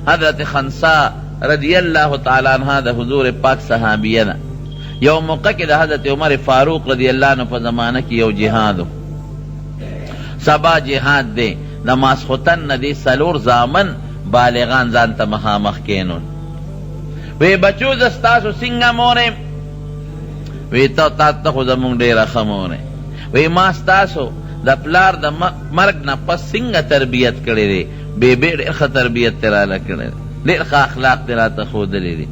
حضرت خنسا رضی اللہ تعالی عنہ دا حضور پاک صحابیہ نا یو موقع کی دا حضرت عمر فاروق رضی اللہ عنہ پا زمانہ کی یو جہادو سبا جہاد دے دا ماسخوتن ندی سلور زامن بالغان زانتا مخامخ کینون وی بچو زستاسو سنگا مورے وی تا خود مونگ دیر خمورے وی ماستاسو دا پلار دا مرگ نا پس سنگا تربیت کردے دے بے بے دیر خا تربیت ترالا کردے دیر خا اخلاق تراتا خود دے دے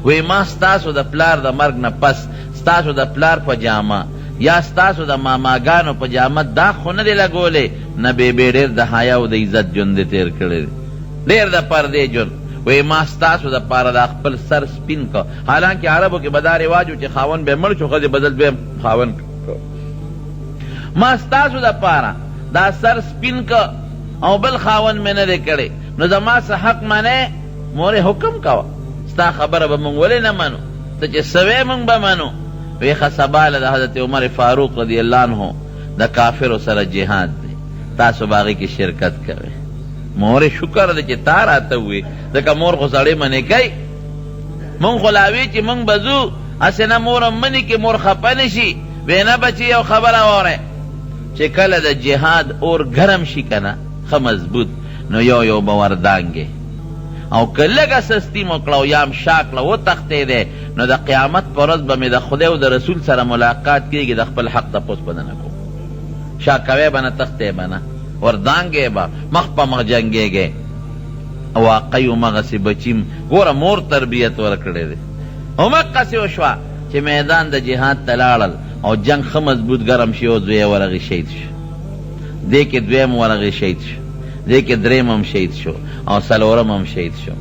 وی ما ستاسو دا پلار دا مرگ نا پس ستاسو دا پلار پا جاما یا ستاسو دا ماماگانو پا جاما دا خونه دے لگولے نا بے بے دیر دا حیاو دا عزت جن دے تیر کردے دیر دا پردے جن وی ما ستاسو دا پارا دا خپل سر سپین کا حالانکہ عربو کے بدا رواجو چی خاون بے مر چو خد بدل بے خاون کا ما ستاسو دا پارا دا سر سپین کا او بل خاون میں ندے کڑے نو دا ما سا حق مانے مورے حکم کوا ستا خبر با منگ ولی نمانو تا چے سوے منگ با منو وی خسبال دا حضرت عمر فاروق رضی اللہ عنہ دا کافر و سر جہاد دے تاسو باغی کی شرکت کرے مورے شکر دے چے تار آتا ہوئے دکا مور خساڑے منے کئی منگ خلاوی چے منگ بزو اسنا مورم منی کی مور خپنشی وینا بچی او خبر آورے چے کل دا جہاد اور گرم شی کنا خمضبوط نو یو یو باوردانگے او کلگا سستی مکلاو یام شاکلا و تختے دے نو دا قیامت پرز با می دا خدای و دا رسول سر ملاقات کی دا خپل حق دا پوس بدنکو شاکوے بنا تختے بنا وردانگے با مخ پا مخ جنگے گے واقعی و مغسی بچیم گورا مور تربیت ورکڑے دے او مقسی وشوا چه میدان دا جہاد تلالل او جنگ خمضبوط گرم شی و دوی ورغی شید شو دے کے دویم ورغی شید شو دے کے دریم ہم شہید شو او سلورم ہم شہید شو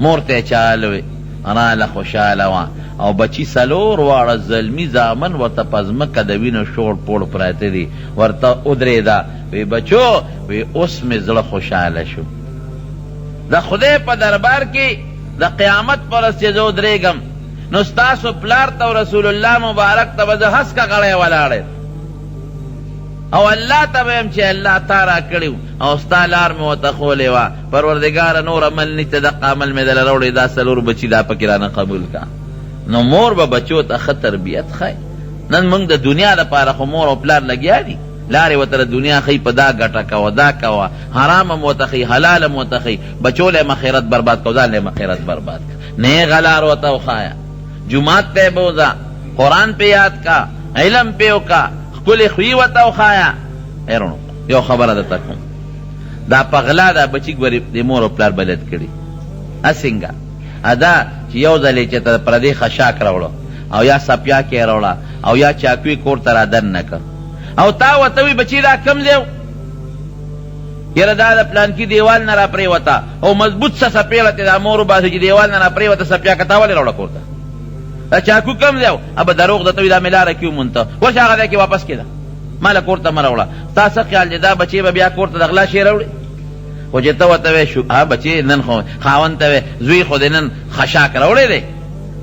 مورتے چالوے رالا خوشالوا او بچی سلور وارا ظلمی زامن ورطا پزمک دوین شور پوڑ پراتے دی ورطا ادرے دا وی بچو وی اس میں زل خوشال شو دا خدے پا دربار کی دا قیامت پر اس چیزو ادرے گم نستاسو پلارتا و رسول اللہ مبارک تا وزا حس کا گڑے والارے او اللہ تبیم چے اللہ تارا کڑیو او ستا لار میں وتخولے وا پروردگار نور عمل نیت دق عمل میں دل روڑی دا سلور بچی دا پکرانا قبول کا نو مور با بچو تا خطر بیت خواہ نن منگ دا دنیا دا پارا خو مور او پلار لگیا دی لاری و تر دنیا خی پا دا گٹا کوا دا کوا حرام موتخی حلال موتخی بچو لے مخیرت برباد کو زال لے مخیرت برباد کا نئے غلار و تاو خوایا جماعت تے بوزا قرآن پہ یاد کا علم پیو کا کلی خوی و تاو خوایا ایرونو یو خبر دا تکم دا پغلا دا بچی گوری دی مور و پلار بلد کری اسنگا ادا چی یو زلی چی تا پردی خشاک روڑا او یا سپیا کی روڑا او یا چاکوی کور ترا دن نکا او تا و تاوی بچی دا کم دیو یر دا پلان کی دیوال نرا پریوتا او مضبوط سا سپیلت دا مورو باسی چی دیوال نرا پریوتا سپیا کتاوالی روڑا کورتا چاکو کم دیو اب دروغ دا توی دا ملارا کیو منتا وش آغا دا کی واپس کی دا مالا کورتا مروڑا تا سا خیال دی دا بچی با بیا کورتا دغلا شی روڑی و جتا و تاوی شو بچی نن خواهن تاوی زوی خود نن خشاک روڑی دی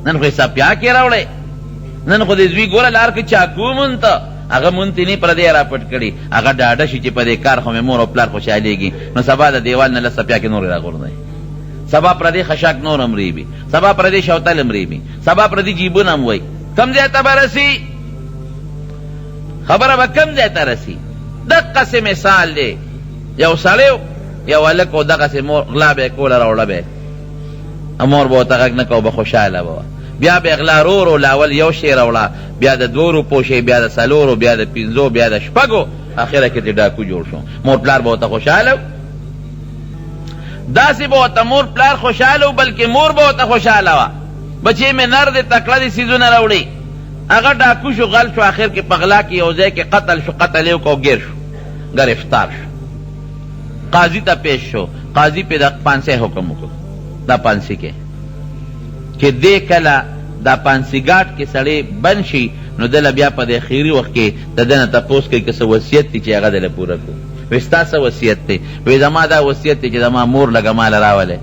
نن خوی سپیا کی روڑی نن خود زوی گورا لار که چاکو منتا اگا منتی نی پردی را پٹ کری اگا ڈاڈا شی چی پدی کار خو میں مور و پلار خوشحالی گی نو سبا دا دیوال نلا سپیا کی نور را گور دی سبا پردی خشاک نور امری بی سبا پردی شوتل امری بی سبا پردی جیبون اموی کم دیتا برسی خبر با کم دیتا رسی دقا سے مثال دے یو سالیو یو علکو دقا سے غلا بے کولا روڑا بے امور بوتا غک نکو بخوشالا بوا بیا بے اغلا رو لاول یو شیر روڑا بیا دا دورو پوشے بیا دا سلورو بیا دا پینزو بیا دا شپگو آخرہ کتی ڈاکو جوڑ شو مور پلار بوتا خوشالا دا سی بہتا مور پلار خوشحالو بلکہ مور بہتا خوشحالوا بچے میں نرد تکڑا دی سیزو نہ روڑی اگر ڈاکو شو غل شو آخر کے پغلا کی اوزے کے قتل شو قتلیو کو گیر شو گرفتار شو قاضی تا پیش شو قاضی پہ دا پانسے حکم کو دا پانسی کے کہ دے کلا دا پانسی گاٹ کے سڑے بن شی نو دل بیا پا دے خیری وقت کے دا دن تا پوس کے کسا وصیت تی چی اگا دل پورا کو وستا سا وصیت تے وی زما دا وصیت تے چی زما مور لگا مال راولے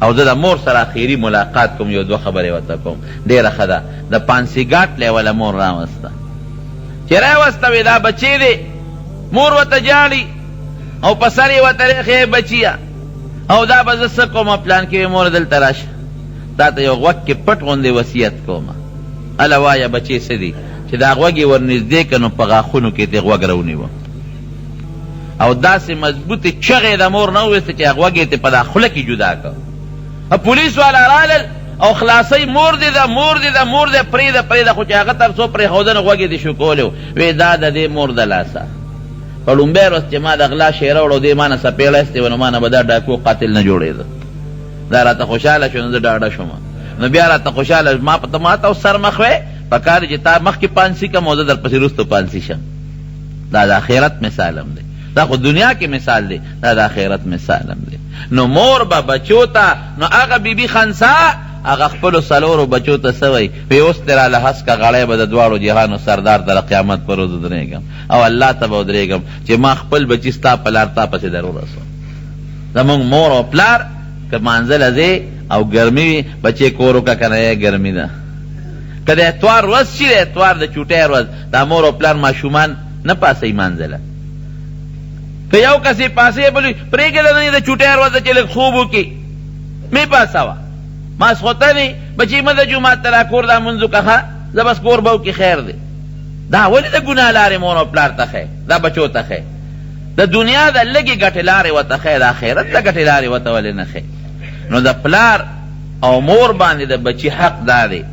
او دا مور سرا خیری ملاقات کم یو دو خبری وطا کم دیر خدا دا پانسی گاٹ لے والا مور رامستا چی رای وستا وی دا بچی دے مور وطا جالی او پسری وطا ریخی بچیا او دا به زه څه کومه پلان کې مور دلته راشه تا ته یو غوږ کې پټ غوندې وصیت کومه هله وایه بچې څه دي چې دا غوږ یې ورنږدې که نو په غاښونو کې دې غوږ راونیوه او داسې مضبوطې چغې د مور نه وویسته چې غوږ یې په دا خوله کې جدا کړ پولیس والا رالل او خلاصۍ مور دې ده مور دې ده مور دې پرېږده پرېږده خو چې هغه تر څو پرېښودنه غوږ یې دې شو کولی وی دا د دې مور د لاسه په لومبی ورځ چې ما د غلا شی راوړو دې ما نه څپېړه ایستې وه نو ما نه به دا ډاکو قاتل نه جوړېده دا راته خوشحاله شو نو زه ډاډه شوم نو بیا راته خوشحاله ما ته سر مخ وی په کار چې تا مخکې پانسي کم او زه در پسې وروستو پانسي شم دا د آخرت مثال هم دی دا خو دنیا کې مثال دی دا د آخرت مثال هم دی نو مور به بچو ته نو هغه بیبي خنسا هغه خپلو څلورو بچو ته څه وایي وی اوس دې راله هسکه غړی به د دواړو جهانو سردار ته د قیامت پر ورځ ودرېږم او الله ته به ودرېږم چې ما خپل بچي ستا په لار تا پسې در ورسوم زمونږ مور او پلار که مانځله ځې او ګرمي وي بچې کور وکړه که نه ګرمي ده که د اتوار ورځ شي د اتوار د چوټۍ ورځ دا مور او پلار ماشومان نه پاسوي مانځله که یو کس یې پاسوي بلوي پرېږده نه د چوټۍ ورځ ده چې لږ خوب وکړي مې پاسوه ماسخوتنې بچې مه د جومات ته را کور دا منځ وکړه زه بس کور به وکړي خیر دی دا ولې د ګناه لارې مور او پلار ته ښی دا بچو ته ښی د دنیا د لږې ګټې لارې ورته ښی د آخرت د ګټې لارې ورته ولې نه ښی نو د پلار او مور باندې د بچي حق دا دی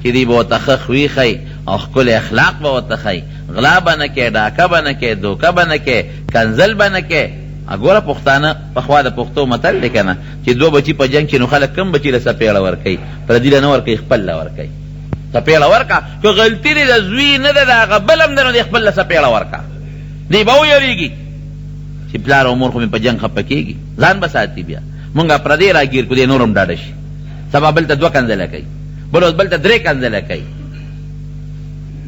چې دوی به ورته ښه خوی ښی او ښکلی اخلاق به ورته ښی غلا به نه کوې ډاکه به نه کوې دوکه به نه کوې کنځل به نه کوې ګوره پښتانه پخوا د پښتو متل دی که نه چې دو بچي په جنګ کې نو خلک کم بچي له څپېړه ورکوي پردي له نه ورکوي خپل له ورکوي څپېړه ورکه که غلطي دې د زوی نه ده د هغه بل هم دی نو دې خپل له څپېړه ورکه دی به ویرېږي چې پلار او مور خو مې په جنګ خفه کېږي ځان به ساتي بیا مونږ پردی راګیر کړو دې نور هم ډاډه شي سبا بل ته دوه کنځله کوي بل اوس بل ته درې کنځله کوي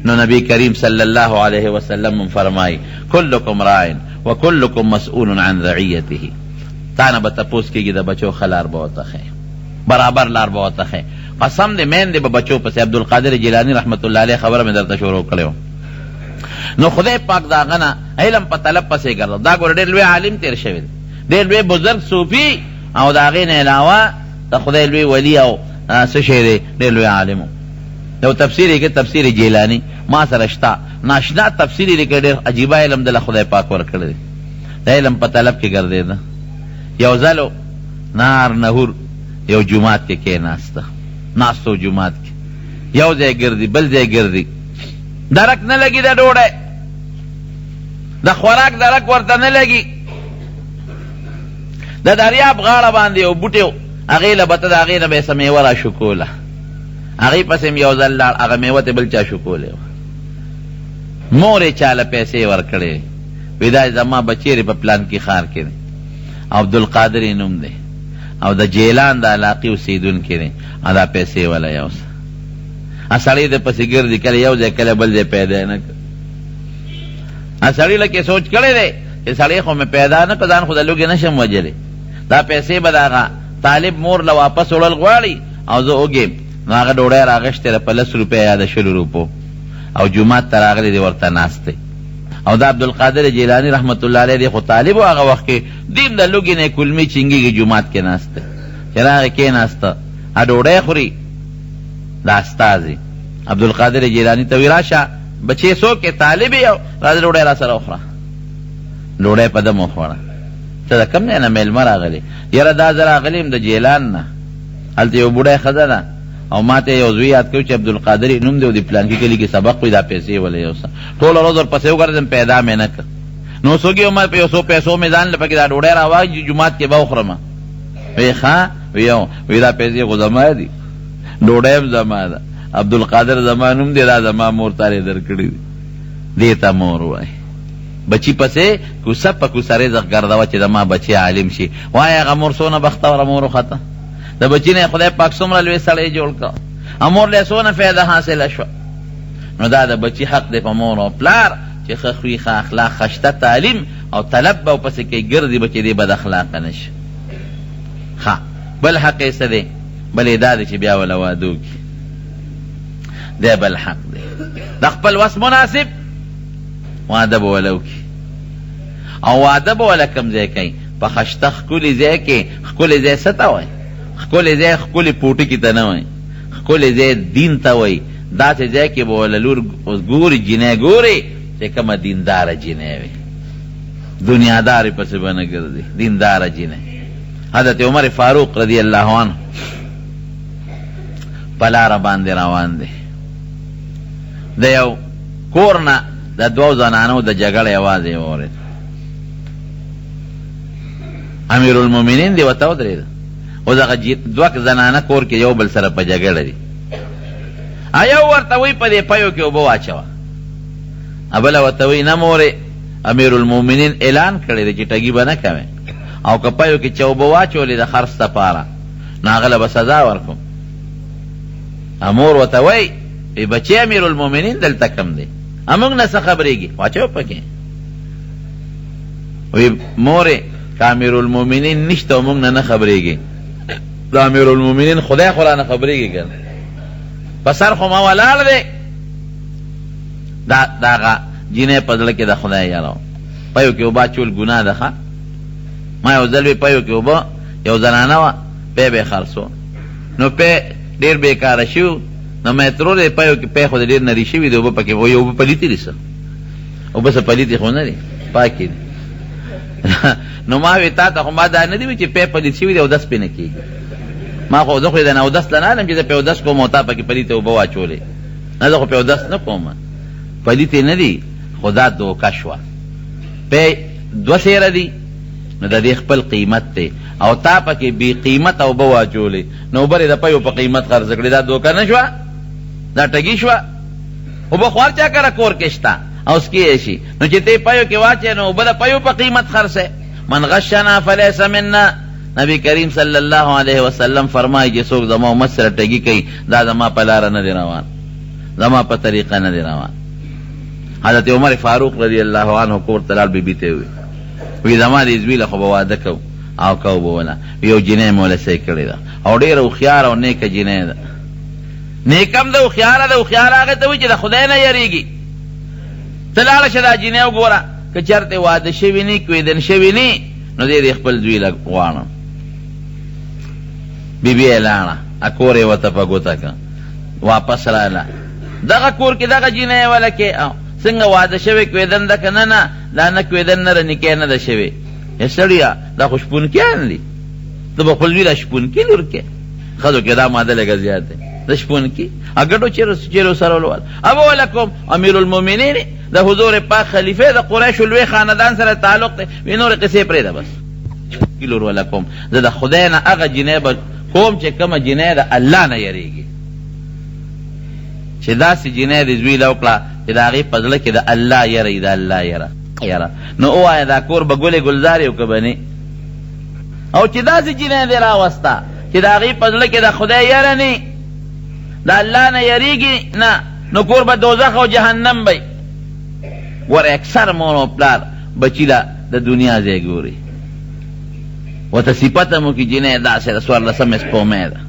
نو نبی کریم صلی الله علیه وسلم فرمایي کلکم راعن وکلکم مسئول عن رعیته تا نه به تپوس کېږي د بچو ښه لار به ورته ښیې برابر لار به ورته ښیې قسم دې میندې به بچو پسې عبدالقادر جیلاني رحمت الله علیه خبره مې درته شروع کړې نو خدای پاک د هغه نه علم په طلب پسې ګرځو دا ګوره ډېر لوی عالم تېر شوی دی ډېر لوی بزرګ صوفي او د هغې نه علاوه د خدای لوی ولی او څه شی دی ډېر لوی عالم یو تفسیر یې کې تفسیر جیلانی ما سره شته ناشنا تفسیر یې لیکلی ډېر عجیبه علم دله خدای پاک ورکړی دی د علم په طلب کې ګرځېده یو ځلو نار نهور یو جومات کې کېناسته ناستو جومات کې یو ځای ګرځي بل ځای ګرځي درک نه لګي د ډوډۍ د خوراک درک ورته نه لګي د دریاب غاړه باندې یو بوټی و هغې له بته د هغې نه به یې څه میوه را شکوله هغې پسې م یو ځل لاړ هغه میوه ته بل چا شکولې وه مور یې چاله پیسې ورکړې وی دا زما بچیرې په پلان کې ښار کې دی عبدالقادر یې نوم دی او د جیلان د علاقې اوسېدونکی دی او دا پیسې وله یو څه سړی د پسې ګرځي کله یو ځای کله بل ځای پیدا نه کړ سړي لکه سوچ کړی دی چې سړی خو مې پیدا نه کړ ځان خو د لوږې نه شم وجلی دا پیسې به د هغه طالب مور له واپس وړل غواړي او زه وږیم نو هغه ډوډۍ راغشتې ده په 10 روپۍ یا د 20 روپو او جومات ته راغلی دی ورته ناست دی او دا عبدالقادر جیلانی رحمت الله علیه دی خو طالب و هغه وخت کې دیم د لوږې نه کلمې چینګېږي جومات کې ناست دی چې راغی کېناسته ډوډۍ خوري دا استازي عبدالقادر جیلانی ته وی راشه بچې څوک یې طالب یې راځه ډوډۍ را سره وخوره ډوډۍ په دم وخوړه ته د کوم ځای نه میلمه راغلی یاره دا زه راغلی یم د جیلان نه هلته یو بوډۍ ښځه ده او ما ته یو زوی یاد کړو چې عبدالقادر نوم دی او د پلانکي کلي کې سبق وي دا پیسې ولې یو څه ټوله ورځ ورپسې وګرځم پیدا مې نه کړ نو څوک یې ما په یو څو پیسو مې ځان له پکې دا ډوډۍ راواخلي جومات کې به وخورم وی ښه وی دا پیسې خو زما دي ډوډۍ هم زما ده عبدالقادر زما نوم دی دا زما مور تارې درکړي دي دې ته مور وایي بچی پسې کوڅه په کوڅه رزق ګرځوه چې زما بچی عالم شي وایي هغه مور څونه بختوره مور وخته د بچی نه خدای پاک څومره لوی سړی جوړ کړ مور له څونه فایده حاصله شوه نو دا د بچی حق دی په مور او پلار چې ښه خوی ښه اخلاق ښه شته تعلیم او طلب به ورپسې کوي ګرځي به چې دی بد اخلاقه نه شي ښه بل حق یې څه دی بل یې دا دی چې بیا وله واده وکړي دی بل حق دی د خپل وس مناسب واده به وله وکړي او واده به وله کوم ځای کوي په خشته ښکلي ځای کې ښکلي ځای څه ته وایي؟ ښکلي ځای ښکلي پوټکي ته نه وایي، ښکلي ځای دین ته وایي. داسې ځای کې به وله لور ګوري، جینۍ ګوري چې کومه دینداره جینۍ وي، دنیادارې پسې به نه ګرځي، دینداره جینۍ. حضرت عمر فاروق رضی الله عنه په لاره باندې روان دی، د یو کور نه د دوو زنانو د جګړې اواز یې واورېد. امیرالمؤمنین دی ورته ودرېده، اوس هغه دوه زنانه کور کې یو بل سره په جګړه دي. یو ورته وایي په دې پیو کې اوبه واچوه، بله ورته وایي نه مورې امیرالمؤمنین اعلان کړی دی چې ټګي به نه کوې، او که پیو کې چې اوبه واچولې د خرڅ دپاره نو هغه له به سزا ورکوم. مور ورته وایي بچی امیرالمؤمنین دلته کم دی، موږ نه څه خبرېږي، واچو پکې. وی مورې که امیرالمؤمنین نشته او موږ نه خبرېږي، د امیرالمؤمنین خدای خو رانه خبرېږي که په سر خو ما ولاړ دی. د هغه جینۍ په زړه کې د خدای یاره پیو کې اوبه اچول ګناه ده ښه. ما یو ځل وی پیو کې اوبه یو زنانه وه پی به یې خرڅو، نو پی ډېر بېکاره شوي، نو مې ترور دی پیو کې پی خو د ډېر نري شوي دی، اوبه پکې وایي اوبه پلیتې دي څه، اوبه څه پلیتې خو نه دي، پاکې دي. نو ما وی تا ته خو ما دا نه دي وي چې پی پلیت شوي دی اودس پې نه کېږي. ما خو زه خو یې د اودس ته نه علم چې زه پې اودس کوم او تا پکې پلیتې اوبه واچولې، نه زه خو پې اودس نه کوم، پلیتې نه دي، خو دا دوکه شوه. پی دوه سیره دي نو د دې خپل قیمت دی، او تا پکې بې قیمت اوبه واچولې، نو اوبه یې د پیو په قیمت خرڅه کړې، دا دوکه نه شوه؟ دا ټګي شوه؟ اوبه خو هر چا کره کور کې شته او سکې شي، نو چې ته پیو کې واچې نو اوبه د پیو په قیمت خرڅه. من غشنا فلیس منا، نبی کریم صلی الله علیه وسلم فرمایي چې څوک زما امت سره ټګي کوي دا زما په لاره نه دی روان، زما په طریقه نه دی روان. حضرت عمر فاروق رضی الله عنه کور ته لاړ، بیبي ته وی زما د زوی له خو به واده کو او کو به ونه، یو جینۍ مې ولسۍ کړې ده او ډېره هوښیاره او نیکه جینۍ ده. نیکم ده، هوښیاره ده. هوښیاره هغې ته وایي چې د خدای نه یېرېږي. ته لاړه شه دا جینۍ وګوره، که چېرته واده شوي نه کوېدن شوي نه نو دی دې خپل زوی له غواړم. بیبي یې لاړه، کور یې ورته په ګوته کړه، واپس راغله. دغه کور کې دغه جینۍ وله کې څنګه واده شوی کوېدن ده که نه؟ نه دا نه کوېدن نه ده، نکاح نه ده شوې. ای سړیه دا خو شپونکیان دي، ته به خپل زوی له شپونکي لور کې، ښځو کې دا ماده لږه زیات دی د شپونکي. ګډو چیرو سره ولول ابو ولکم امیرالمؤمنین د حضور پاک خلیفه د قریشو لوی خاندان سره تعلق دی، وی نورې قصې پرېږده بس. شپونکي لور ولکم، زه د خدای نه هغه جینۍ به کوم چې کومه جینۍ د الله نه یېرېږي، چې داسې جینۍ د زوی له وکړه چې د هغې په زړه کې د الله یره وي، د الله یره. نو ووایه دا کور به ګلې ګلزار یو که به نه، او چې داسې جینۍ دې راوسته چې د هغې په زړه کې د خدای یره نه، د الله نه یریږي نه، نو کور به دوزخ او جهنم وی. ور اکثر مور او پلار بچی له د دنیا ځای ګوري، ورته صفته مو کې جینۍ داسې د څوارلسمې سپومۍ ده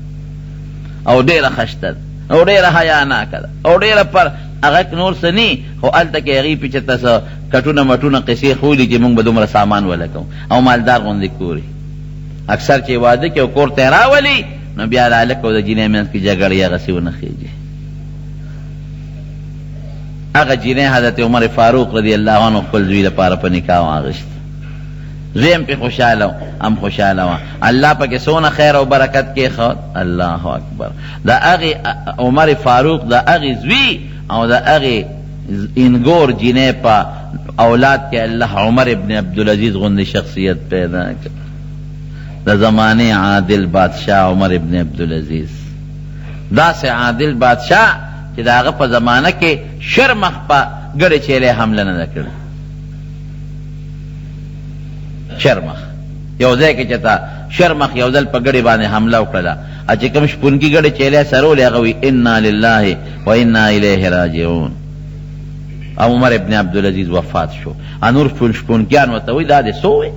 او ډېره خشته ده او ډېره حیاناکه ده او ډېره پر هغه نور څه نه، خو هلته کې هغې پې چېرته څه کټونه مټونه قصې ښولي چې موږ به دومره سامان ولګوو او مالدار غوندې کوري. اکثر چې واده کې او کور ته یې راولي نو بیا د هلک او د جینۍ منځ کې جګړې هغسې ونه خېږي. هغه جینۍ حضرت عمر فاروق رضی الله عنه خپل زوی لپاره په نکاح واغېست. زوی هم پې خوشحاله هم خوشحاله وه، الله پکې څونه خیر او برکت کېښود. الله اکبر. د هغې عمر فاروق د هغې زوی او د هغې انګور جینۍ په اولاد کې الله عمر ابن عبدالعزیز غوندې شخصیت پیدا کړ. د زمانې عادل بادشاہ عمر ابن عبدالعزیز، داسې عادل بادشاہ چې د هغه په زمانه کې شرمخ په ګډې چیلې حمله نه ده کړې. شرمخ یو ځای کې چې تا شرمخ یو ځل په ګډې باندې حمله وکړله، چې کوم شپونکي ګډې چیلې سرولې هغه وی انا لله و انا الیه راجعون. او عمر ابن عبدالعزیز وفات شو. نور شپونکیان ورته وایي دا دې څه وی؟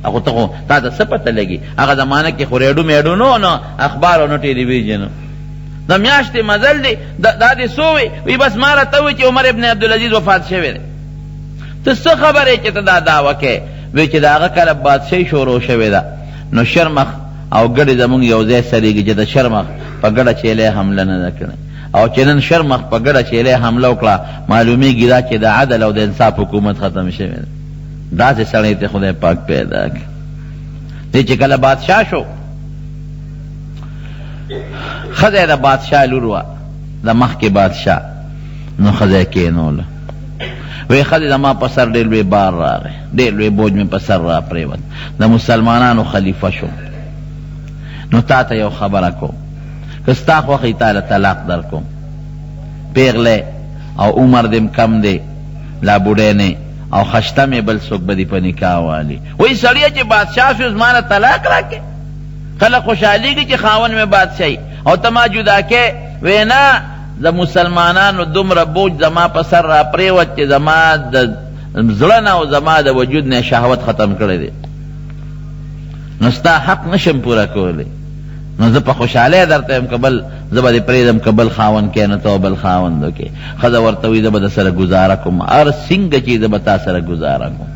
هغه ته خو تا ته څه پته لګي؟ هغه زمانه کې خو ریډو میډو نو اخبار او نو ټلویزیون، د میاشتې مزل دی، دا دې څه وی؟ بس ما راته وایي چې عمر ابن عبدالعزیز وفات شوی دی. ته څه خبرې چې ته دا دعوه کوې؟ وی چې د هغه کله بادشاهي شروع شوې ده نو شرمخ او ګډې زمونږ یو ځای سریږي چې د شرمخ په ګډه چیلې حمله نه ده کړې او چې نن شرمخ په ګډه چیلې حمله وکړه معلومیږي دا چې د عدل او د انصاف حکومت ختم شوی ده. داسې سړی ته خدای پاک پیدا کړ. دی چې کله بادشاه شو ښځه د بادشاه لور وه د مخکې بادشاه نو ښځه یې کېنوله وی ښځې زما په سر ډېر لوی بار راغی ډېر لوی بوج مې په سر را پرېوت د مسلمانانو خلیفه شو نو تا ته یو خبره کوم که ستا خوښې تاله طلاق در کوم پیغلی او عمر دم کم دی لا بوډی نه او خشته مې بل څوک به دې په نکاح والي وایي سړیه چې بادشاه شو زما نه طلاق راکې خلک خوشحالېږي چې خاوند مې بادشاهي او ته ما جدا کې وی نه د مسلمانانو دومره بوج زما په سر را پرېوت چې زما د زړه نه او زما د وجود نه شهوت ختم کړی دی نو ستا حق نشم پوره کولی نو زه په خوشحالۍ درته یم که بل زه به دې پرېږدم که بل خاوند کې نو ته بل خاوند وکړې ښځه ورته وایي زه به در سره ګزاره کوم هر څنګه چې زه به تا سره ګزاره کوم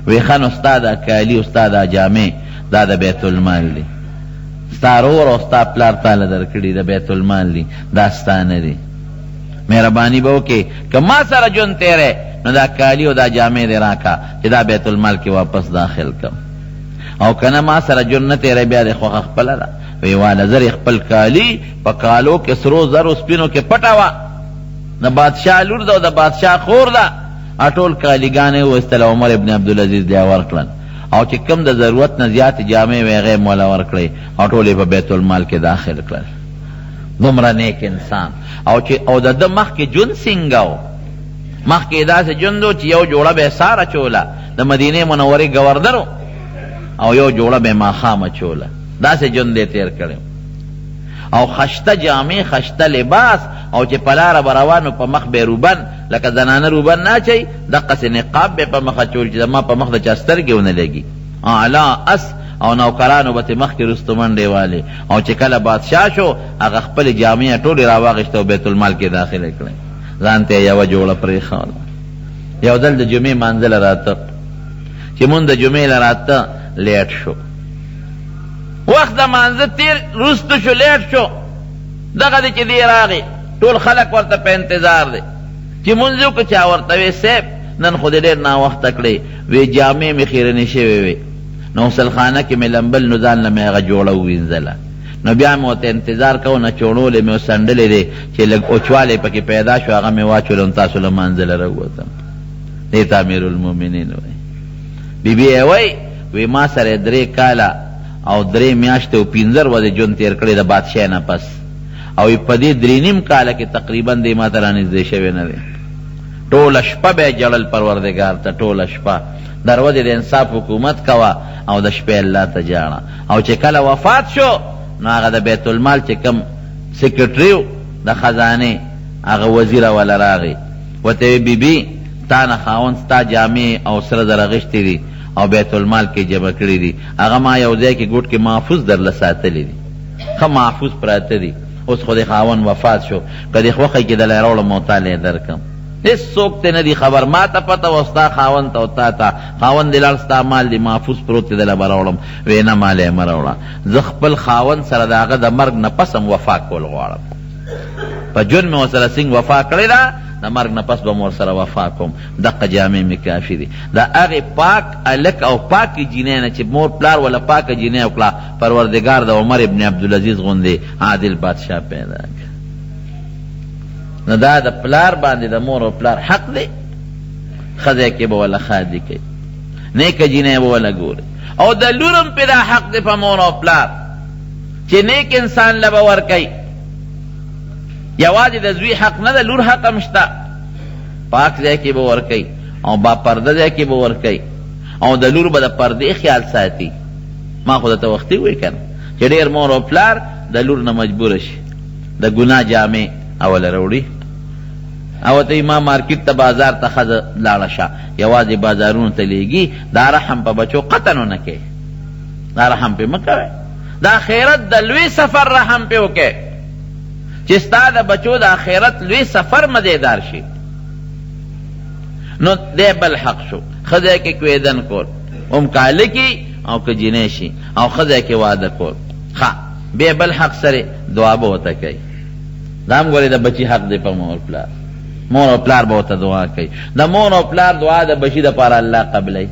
وی ښه نو ستا دا کالي او ستا دا جامې دا د بیت المال دی ستا رور او ستا پلار تاله درکړي د بیت المال دی دا ستا نه دی مهرباني به وکړې که ما سره ژوند تېری نو دا کالي او دا جامې دې راکړه چې دا بیت المال کې واپس داخل کړم او که نه ما سره ژوند نه تېری بیا دې خوښه خپله ده وی واله زر خپل کالی په کالو کې سرو زرو سپینو کې پټه وه د بادشاه لور ده او د بادشاه خور ده ټول کالیګانې وایستله عمر ابن عبدالعزیز بیا ورکړل او چې کم د ضرورت نه زیاتې جامې وې هغې موله ورکړې او ټول یې په بیت المال کې داخل کړل دومره نیک انسان او د ده مخکې ژوند څنګه و مخکې یې داسې ژوند و چې یو جوړه به یې سار اچوله د مدینې منورې ګوردر او یو جوړه به یې ماښام اچوله داسې ژوند یې تېر کړی او خشته جامې خشته لباس او چې په لاره به روان په مخ به روبن لکه زنانه روبن نه اچوي دقسې نقاب به په مخ اچول چې زما په مخ د چا سترګې ونه لګي اعلی اس او نوکرانو به ترې مخکې رستو منډې والې او چې کله بادشاه شو هغه خپلې جامې ټولې راواغېستې او بیت المال کې داخله کړې ځان ته یې یوه جوړه پرېښوله یو ځل د جمعې مانځله راته چې مونږ د جمعې له راته لیټ شو وخت د مانځه تیر رستو شو لیټ شو دغه دی چې دی راغی ټول خلک ورته په انتظار دی چې مونځ وکړه چا ورته وی صیب نن خو دې ډېر ناوخته کړې وی جامې مې خیرنې شوې وې نو غسلخانه کې مې لمبل نو ځان له مې هغه جوړه ووینځله نو بیا مې ورته انتظار کوو نه چوڼولې مې وسنډلې دی چې لږ اوچوالی پکې پیدا شو هغه مې واچولو تاسو له مانځله راووتم دې ته امیرالمؤمنین وایي بیبي یې وایي ما سره 3 کاله او 3 میاشتې او 15 ورځې ژوند تېر کړی د بادشاه نه پس او په دې 3.5 کاله کې تقریبا دې ما ته رانږدې شوی نه دی ټوله شپه به یې ژړل پروردګار ته ټوله شپه دروازې د انصاف حکومت کوه او د شپې الله ته جاړه او چې کله وفات شو نو هغه د بیت المال چې کم سیکرټري د خزانې هغه وزیره وله راغی ورته وی بیبي تا نه خاوند ستا جامې او سره زر اغېښتې دي او بیت المال کې جمع کړي دي هغه ما یو ځای کې ګوټ کې محفوظ درله ساتلي دي ښه محفوظ پراته دي اوس خو د خاوند وفات شو که دې خوښی کې دله راوړم او تاله یې درکم هېڅ څوک ته نه دي خبر ما ته پته وه ستا خاوند ته او تا ته خاوند دې لاړ ستا مال دي محفوظ پروت دی دله به راوړم وی نه مال یې مه راوړه زه خپل خاوند سره د هغه د مرګ نه پس هم وفا کول غواړم په ژوند مې ورسره څنګه وفا کړې ده د مرګ نه پس به م ورسره وفا کوم دقه جامې مې کافي دي د هغې پاک الک او پاکې جینۍ نه چې مور پلار وله پاکه جینۍ وکړه پروردګار د عمر ابن عبدالعزیز غوندې عادل بادشاه پیدا کړه نو دا د پلار باندې د مور او پلار حق دی ښځی کې به وله ښادي کوي نیکه جینۍ به وله ګوري او د لور هم پې دا حق دی په مور او پلار چې نیک انسان له به ورکوي یوازې د زوی حق نه ده لور حق هم شته پاک ځای کې به ورکوي او با پرده ځای کې به ورکوي او د لور به د پردې خیال ساتي ما خو درته وختي وایي که نه چې ډېر مور او پلار د لور نه مجبوره شي د ګناه جامې اوله راوړي او ته ما مارکیټ ته بازار ته ښځه لاړه شه یوازې بازارونو ته لیږي دا رحم په بچو قطن ونه کوي دا رحم پې مه کوئ د آخرت د لوی سفر رحم پې وکئ چې ستا د بچو د آخرت لوی سفر مزیدار شي نو دی بل حق شو ښځی کې کویدن کول ام کاله کی او که جنې شي او ښځه کې واده کول. بیا بل حق سره دعا به ورته کوي. دا هم ګورې د بچي حق دی په مور پلار. مور او پلار به ورته دعا کوي. د مور او پلار دعا د بچي دپاره الله قبلوي.